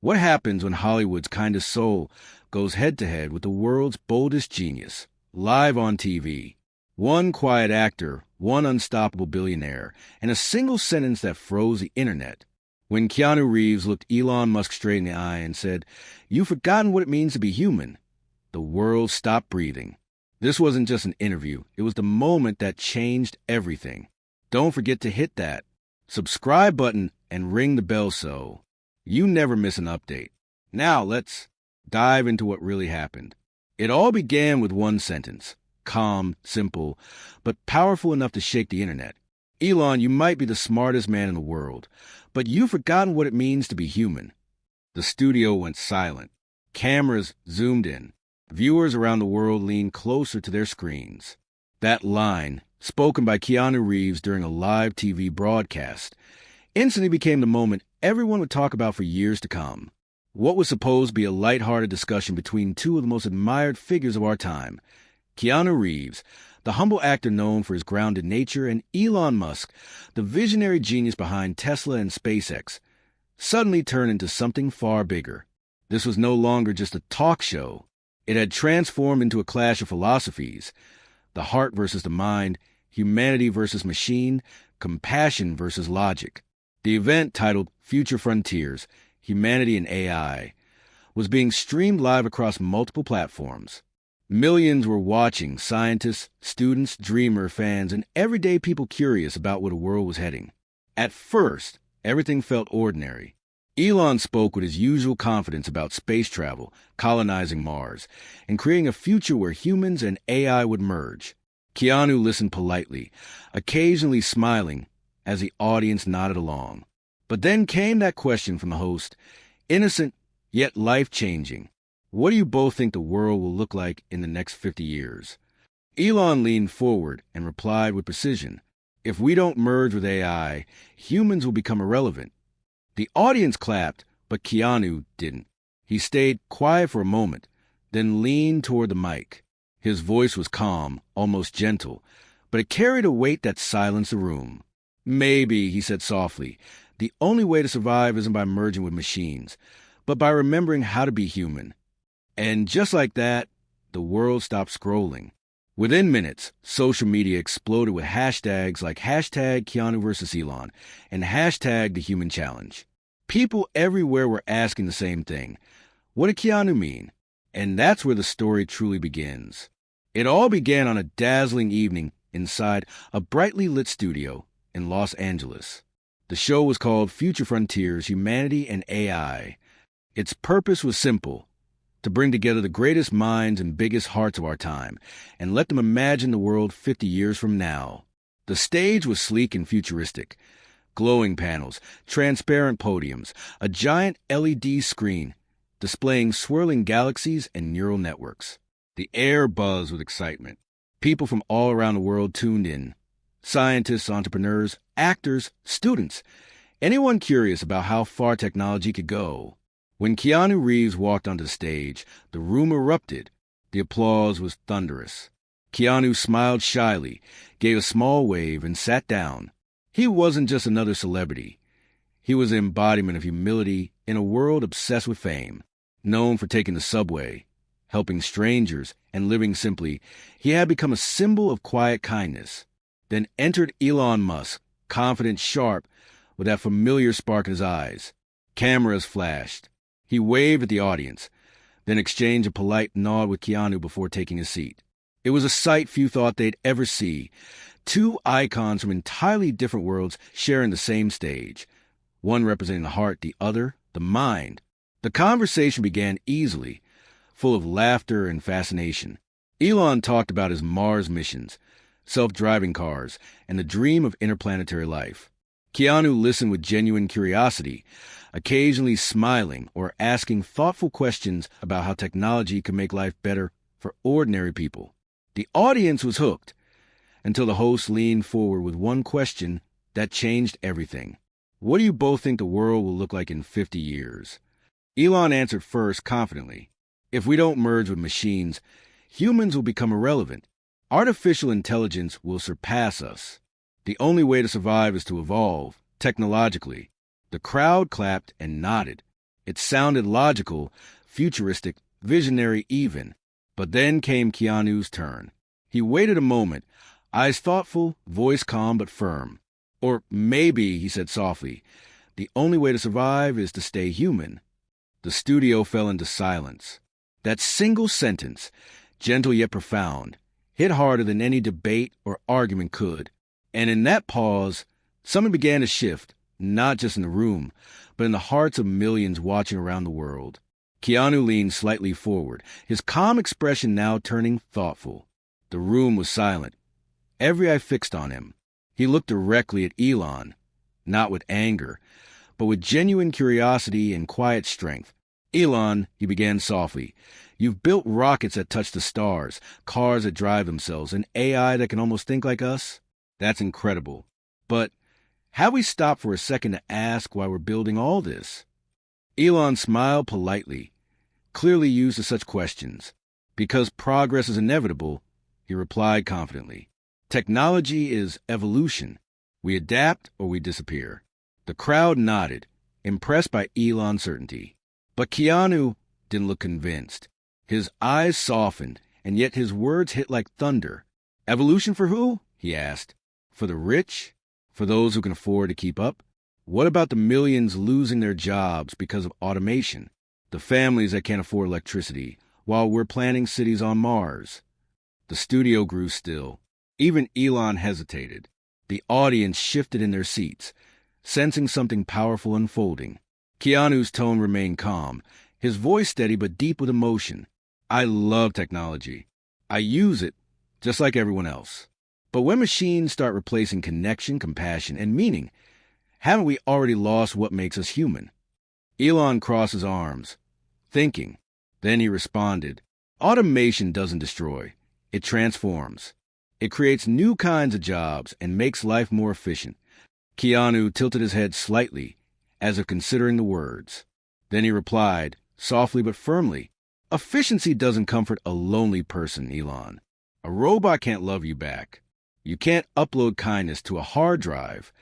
What happens when Hollywood's kindest soul goes head-to-head with the world's boldest genius, live on TV? One quiet actor, one unstoppable billionaire, and a single sentence that froze the internet. When Keanu Reeves looked Elon Musk straight in the eye and said, "You've forgotten what it means to be human," the world stopped breathing. This wasn't just an interview. It was the moment that changed everything. Don't forget to hit that subscribe button and ring the bell so you never miss an update. Now let's dive into what really happened. It all began with one sentence. Calm, simple, but powerful enough to shake the internet. "Elon, you might be the smartest man in the world, but you've forgotten what it means to be human." The studio went silent. Cameras zoomed in. Viewers around the world leaned closer to their screens. That line, spoken by Keanu Reeves during a live TV broadcast, instantly became the moment everyone would talk about for years to come. What was supposed to be a lighthearted discussion between two of the most admired figures of our time, Keanu Reeves, the humble actor known for his grounded nature, and Elon Musk, the visionary genius behind Tesla and SpaceX, suddenly turned into something far bigger. This was no longer just a talk show. It had transformed into a clash of philosophies: the heart versus the mind, humanity versus machine, compassion versus logic. The event, titled Future Frontiers, Humanity and AI, was being streamed live across multiple platforms. Millions were watching: scientists, students, dreamer fans, and everyday people curious about where the world was heading. At first, everything felt ordinary. Elon spoke with his usual confidence about space travel, colonizing Mars, and creating a future where humans and AI would merge. Keanu listened politely, occasionally smiling as the audience nodded along. But then came that question from the host, innocent yet life-changing. "What do you both think the world will look like in the next 50 years? Elon leaned forward and replied with precision, "If we don't merge with AI, humans will become irrelevant." The audience clapped, but Keanu didn't. He stayed quiet for a moment, then leaned toward the mic. His voice was calm, almost gentle, but it carried a weight that silenced the room. "Maybe," he said softly, "the only way to survive isn't by merging with machines, but by remembering how to be human." And just like that, the world stopped scrolling. Within minutes, social media exploded with hashtags like hashtag Keanu versus Elon and hashtag the human challenge. People everywhere were asking the same thing. What did Keanu mean? And that's where the story truly begins. It all began on a dazzling evening inside a brightly lit studio in Los Angeles. The show was called Future Frontiers, Humanity and AI. Its purpose was simple: to bring together the greatest minds and biggest hearts of our time and let them imagine the world 50 years from now. The stage was sleek and futuristic. Glowing panels, transparent podiums, a giant LED screen displaying swirling galaxies and neural networks. The air buzzed with excitement. People from all around the world tuned in. Scientists, entrepreneurs, actors, students, anyone curious about how far technology could go. When Keanu Reeves walked onto the stage, the room erupted. The applause was thunderous. Keanu smiled shyly, gave a small wave, and sat down. He wasn't just another celebrity. He was the embodiment of humility in a world obsessed with fame. Known for taking the subway, helping strangers, and living simply, he had become a symbol of quiet kindness. Then entered Elon Musk, confident, sharp, with that familiar spark in his eyes. Cameras flashed. He waved at the audience, then exchanged a polite nod with Keanu before taking his seat. It was a sight few thought they'd ever see. Two icons from entirely different worlds sharing the same stage. One representing the heart, the other, the mind. The conversation began easily, full of laughter and fascination. Elon talked about his Mars missions, self-driving cars, and the dream of interplanetary life. Keanu listened with genuine curiosity, occasionally smiling or asking thoughtful questions about how technology could make life better for ordinary people. The audience was hooked, until the host leaned forward with one question that changed everything. "What do you both think the world will look like in 50 years? Elon answered first confidently. "If we don't merge with machines, humans will become irrelevant. Artificial intelligence will surpass us. The only way to survive is to evolve, technologically." The crowd clapped and nodded. It sounded logical, futuristic, visionary even. But then came Keanu's turn. He waited a moment, eyes thoughtful, voice calm but firm. Or maybe, he said softly, the only way to survive is to stay human. The studio fell into silence. That single sentence, gentle yet profound, hit harder than any debate or argument could. And in that pause, something began to shift, not just in the room, but in the hearts of millions watching around the world. Keanu leaned slightly forward, his calm expression now turning thoughtful. The room was silent. Every eye fixed on him. He looked directly at Elon, not with anger, but with genuine curiosity and quiet strength. Elon, he began softly, you've built rockets that touch the stars, cars that drive themselves, an AI that can almost think like us. That's incredible. But have we stopped for a second to ask why we're building all this? Elon smiled politely, clearly used to such questions. Because progress is inevitable, he replied confidently. Technology is evolution. We adapt or we disappear. The crowd nodded, impressed by Elon's certainty. But Keanu didn't look convinced. His eyes softened, and yet his words hit like thunder. Evolution for who? He asked. For the rich? For those who can afford to keep up? What about the millions losing their jobs because of automation? The families that can't afford electricity, while we're planning cities on Mars? The studio grew still. Even Elon hesitated. The audience shifted in their seats, sensing something powerful unfolding. Keanu's tone remained calm, his voice steady but deep with emotion. I love technology. I use it just like everyone else. But when machines start replacing connection, compassion, and meaning, haven't we already lost what makes us human? Elon crossed his arms, thinking. Then he responded, automation doesn't destroy. It transforms. It creates new kinds of jobs and makes life more efficient. Keanu tilted his head slightly, as if considering the words. Then he replied, softly but firmly, efficiency doesn't comfort a lonely person, Elon. A robot can't love you back. You can't upload kindness to a hard drive.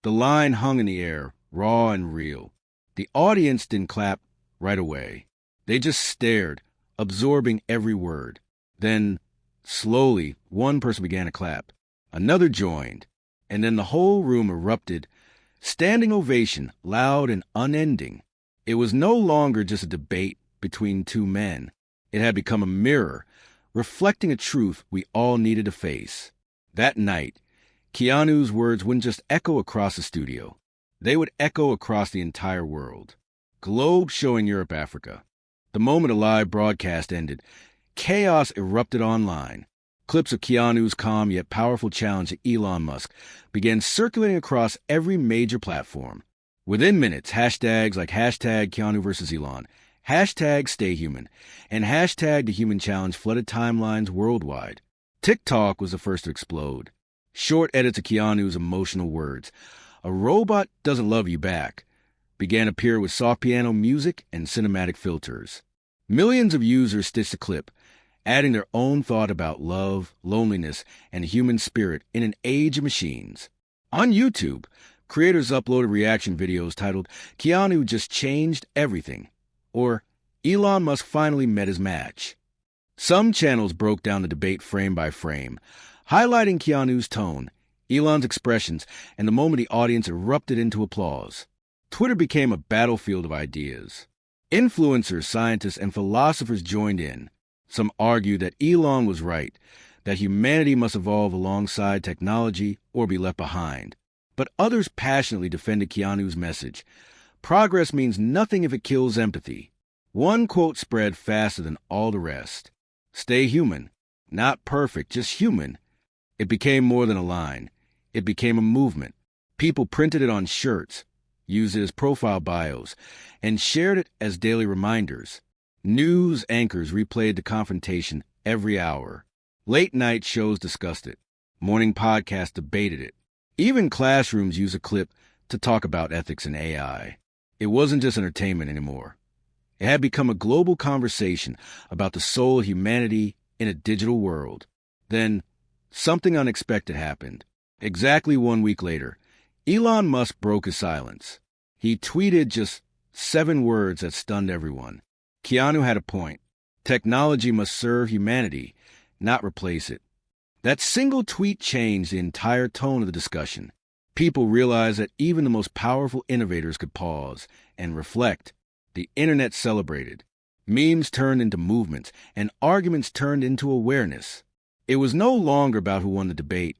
The line hung in the air, raw and real. The audience didn't clap right away. They just stared, absorbing every word. Then, slowly, one person began to clap. Another joined. And then the whole room erupted. Standing ovation, loud and unending. It was no longer just a debate between two men. It had become a mirror, reflecting a truth we all needed to face. That night, Keanu's words wouldn't just echo across the studio. They would echo across the entire world. Globe showing Europe, Africa. The moment a live broadcast ended, chaos erupted online. Clips of Keanu's calm yet powerful challenge to Elon Musk began circulating across every major platform. Within minutes, hashtags like hashtag Keanu versus Elon, hashtag Stay Human, and hashtag The Human Challenge flooded timelines worldwide. TikTok was the first to explode. Short edits of Keanu's emotional words, "A robot doesn't love you back," began to appear with soft piano music and cinematic filters. Millions of users stitched the clip, adding their own thought about love, loneliness, and human spirit in an age of machines. On YouTube, creators uploaded reaction videos titled, "Keanu just changed everything," or "Elon Musk finally met his match." Some channels broke down the debate frame by frame, highlighting Keanu's tone, Elon's expressions, and the moment the audience erupted into applause. Twitter became a battlefield of ideas. Influencers, scientists, and philosophers joined in. Some argued that Elon was right, that humanity must evolve alongside technology or be left behind. But others passionately defended Keanu's message. Progress means nothing if it kills empathy. One quote spread faster than all the rest. Stay human. Not perfect, just human. It became more than a line. It became a movement. People printed it on shirts, used it as profile bios, and shared it as daily reminders. News anchors replayed the confrontation every hour. Late-night shows discussed it. Morning podcasts debated it. Even classrooms used a clip to talk about ethics and AI. It wasn't just entertainment anymore. It had become a global conversation about the soul of humanity in a digital world. Then, something unexpected happened. Exactly 1 week later, Elon Musk broke his silence. He tweeted just 7 words that stunned everyone. Keanu had a point. Technology must serve humanity, not replace it. That single tweet changed the entire tone of the discussion. People realized that even the most powerful innovators could pause and reflect. The internet celebrated. Memes turned into movements, and arguments turned into awareness. It was no longer about who won the debate.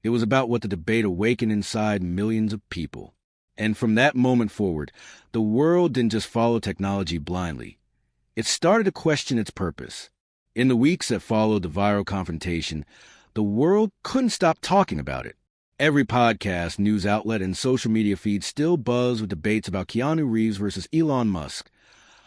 It was about what the debate awakened inside millions of people. And from that moment forward, the world didn't just follow technology blindly. It started to question its purpose. In the weeks that followed the viral confrontation, the world couldn't stop talking about it. Every podcast, news outlet, and social media feed still buzzed with debates about Keanu Reeves versus Elon Musk,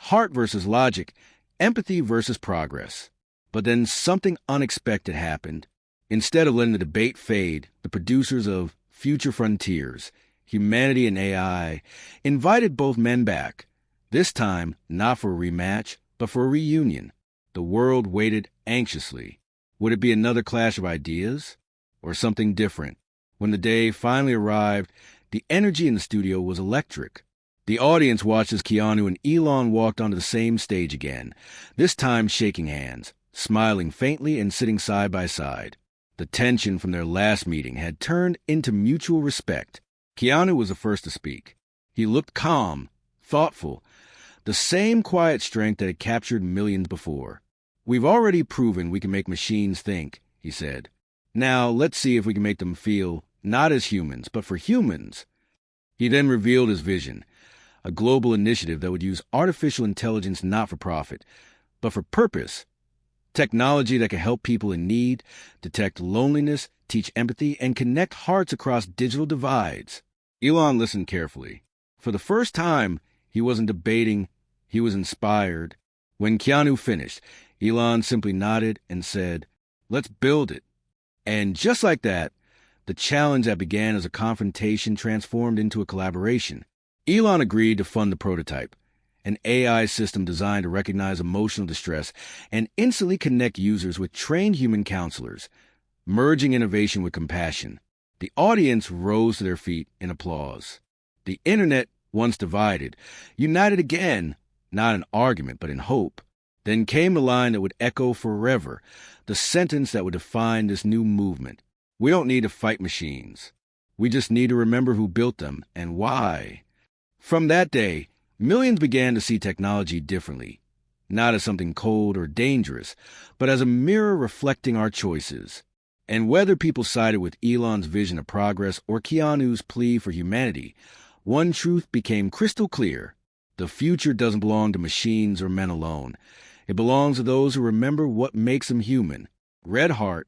heart versus logic, empathy versus progress. But then something unexpected happened. Instead of letting the debate fade, the producers of Future Frontiers, Humanity and AI, invited both men back. This time, not for a rematch, but for a reunion. The world waited anxiously. Would it be another clash of ideas? Or something different? When the day finally arrived, the energy in the studio was electric. The audience watched as Keanu and Elon walked onto the same stage again, this time shaking hands, smiling faintly and sitting side by side. The tension from their last meeting had turned into mutual respect. Keanu was the first to speak. He looked calm, thoughtful, the same quiet strength that had captured millions before. "We've already proven we can make machines think," he said. "Now let's see if we can make them feel, not as humans, but for humans." He then revealed his vision, a global initiative that would use artificial intelligence not for profit, but for purpose. Technology that could help people in need, detect loneliness, teach empathy, and connect hearts across digital divides. Elon listened carefully. For the first time, he wasn't debating, he was inspired. When Keanu finished, Elon simply nodded and said, "Let's build it." And just like that, the challenge that began as a confrontation transformed into a collaboration. Elon agreed to fund the prototype, an AI system designed to recognize emotional distress and instantly connect users with trained human counselors, merging innovation with compassion. The audience rose to their feet in applause. The internet, once divided, united again, not in argument but in hope. Then came the line that would echo forever, the sentence that would define this new movement. "We don't need to fight machines. We just need to remember who built them and why." From that day, millions began to see technology differently, not as something cold or dangerous, but as a mirror reflecting our choices. And whether people sided with Elon's vision of progress or Keanu's plea for humanity, one truth became crystal clear. The future doesn't belong to machines or men alone. It belongs to those who remember what makes them human. Red heart,